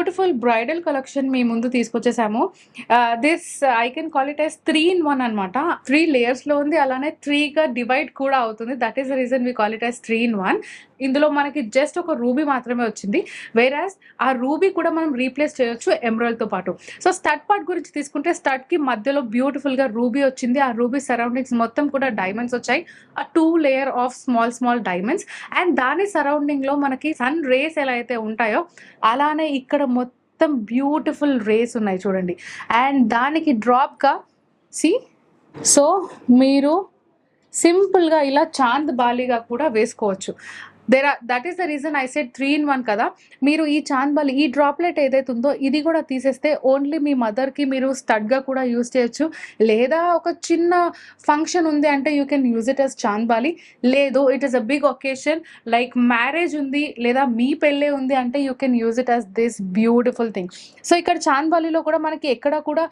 Beautiful bridal collection మీ ముందు తీసుకొచ్చేసాము. This I can call it as 3 in 1 అనమాట. 3 లేయర్స్లో ఉంది, అలానే 3గా డివైడ్ కూడా అవుతుంది. That is the reason we call it as 3 in 1. ఇందులో మనకి జస్ట్ ఒక రూబీ మాత్రమే వచ్చింది, వేరాస్ ఆ రూబీ కూడా మనం రీప్లేస్ చేయొచ్చు ఎమరాల్డ్తో పాటు. సో స్టడ్ పార్ట్ గురించి తీసుకుంటే స్టడ్కి మధ్యలో బ్యూటిఫుల్గా రూబీ వచ్చింది. ఆ రూబీ సరౌండింగ్స్ మొత్తం కూడా డైమండ్స్ వచ్చాయి, ఆ 2 layer of small diamonds. And దాని సరౌండింగ్లో మనకి సన్ రేస్ ఎలా అయితే ఉంటాయో అలానే ఇక్కడ మొత్తం బ్యూటిఫుల్ రేస్ ఉన్నాయి చూడండి. అండ్ దానికి డ్రాప్గా సో మీరు సింపుల్గా ఇలా చాంద్ బాలిగా కూడా వేసుకోవచ్చు. That is the reason I said 3 in 1 కదా. మీరు ఈ చాంద్ బాలి, ఈ డ్రాప్లెట్ ఏదైతే ఉందో ఇది కూడా తీసేస్తే ఓన్లీ మీ మదర్కి మీరు స్టడ్గా కూడా యూజ్ చేయొచ్చు, లేదా ఒక చిన్న ఫంక్షన్ ఉంది అంటే you can use it as chand bali. లేదు it is a big occasion like marriage ఉంది లేదా మీ పెళ్ళే ఉంది అంటే you can use it as this beautiful thing. So ఇక్కడ చాంద్ బాలిలో కూడా మనకి ఎక్కడ కూడా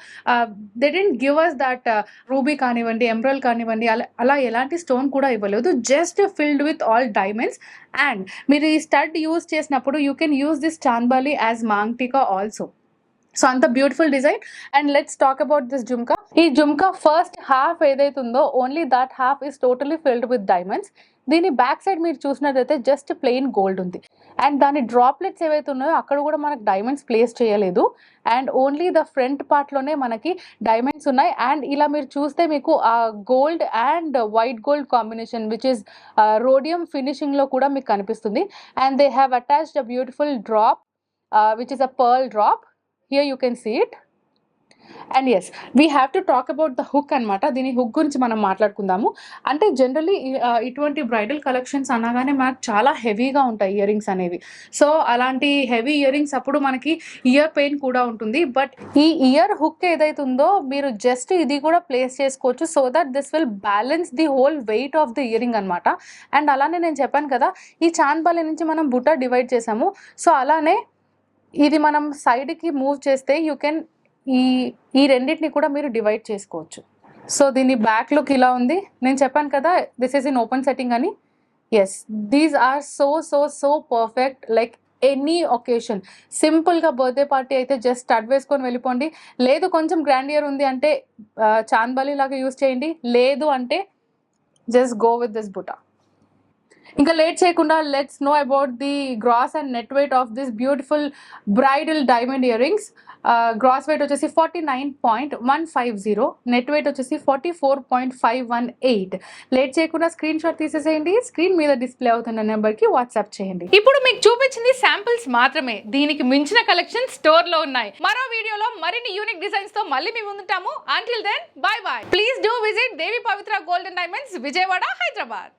they didn't give us that ruby కానివ్వండి, ఎమరాల్డ్ కానివ్వండి, అలా ఎలాంటి స్టోన్ కూడా ఇవ్వలేదు, just filled with all diamonds. And మీరు ఈ స్టడ్ యూజ్ చేసినప్పుడు you can use this Chand bali as maangtikka also. So అంత beautiful design. And let's talk about this jhumka. ఈ జుమ్కా ఫస్ట్ హాఫ్ ఏదైతే ఉందో only that half is totally filled with diamonds. దీని back side మీరు చూసినట్లయితే జస్ట్ ప్లెయిన్ గోల్డ్ ఉంది. And దాని డ్రాప్లెట్స్ ఏవైతే ఉన్నాయో అక్కడ కూడా మనకు డైమండ్స్ ప్లేస్ చేయలేదు. అండ్ ఓన్లీ ద ఫ్రంట్ పార్ట్లోనే మనకి డైమండ్స్ ఉన్నాయి. అండ్ ఇలా మీరు చూస్తే మీకు ఆ gold and white gold combination which is rhodium ఫినిషింగ్లో కూడా మీకు కనిపిస్తుంది. And they have attached a beautiful drop which is a pearl drop. Here you can see it. And as we have to talk about the hook అనమాట. దీని hook గురించి మనం మాట్లాడుకుందాము. అంటే జనరలీ ఇటువంటి బ్రైడల్ కలెక్షన్స్ అనగానే మనకు చాలా హెవీగా ఉంటాయి ఇయర్ రింగ్స్ అనేవి. సో అలాంటి హెవీ ఇయర్ రింగ్స్ అప్పుడు మనకి ఇయర్ పెయిన్ కూడా ఉంటుంది. బట్ ఈ ఇయర్ హుక్ ఏదైతే ఉందో మీరు జస్ట్ ఇది కూడా ప్లేస్ చేసుకోవచ్చు, so that this will balance the whole weight of the ear ring అనమాట. అండ్ అలానే నేను చెప్పాను కదా ఈ చాంద్ బాలి నుంచి మనం బుట్ట డివైడ్ చేసాము. సో అలానే ఇది మనం సైడ్కి మూవ్ చేస్తే యూ కెన్ ఈ రెండింటిని కూడా మీరు డివైడ్ చేసుకోవచ్చు. సో దీని బ్యాక్ లుక్ ఇలా ఉంది. నేను చెప్పాను కదా this is in open setting అని. Yes these are so perfect like any occasion. సింపుల్గా బర్త్డే పార్టీ అయితే జస్ట్ స్టడ్ వేసుకొని వెళ్ళిపోండి, లేదు కొంచెం గ్రాండ్ ఇయర్ ఉంది అంటే చాంద్ బాలి లాగా యూజ్ చేయండి, లేదు అంటే జస్ట్ గో విత్ దిస్ బుటా. ఇంకా లేట్ చేయకుండా let's know about the gross and net weight of this beautiful bridal diamond earrings. Gross weight వచ్చేసి 49.150, నెట్ వెయిట్ వచ్చేసి 44.518. లేట్ చేయకుండా స్క్రీన్ షాట్ తీసేసేయండి, స్క్రీన్ మీద డిస్ప్లే అవుతున్న నెంబర్కి వాట్సాప్ చేయండి. ఇప్పుడు మీకు చూపించింది శాంపిల్స్ మాత్రమే, దీనికి మించిన కలెక్షన్ స్టోర్ లో ఉన్నాయి. మరో వీడియోలో మరిన్ని యూనిక్ డిజైన్స్ తో మళ్ళీ మీ ముందుంటాము. Until then bye bye. Please do visit Devi Pavitra gold and diamonds, Vijayawada, Hyderabad.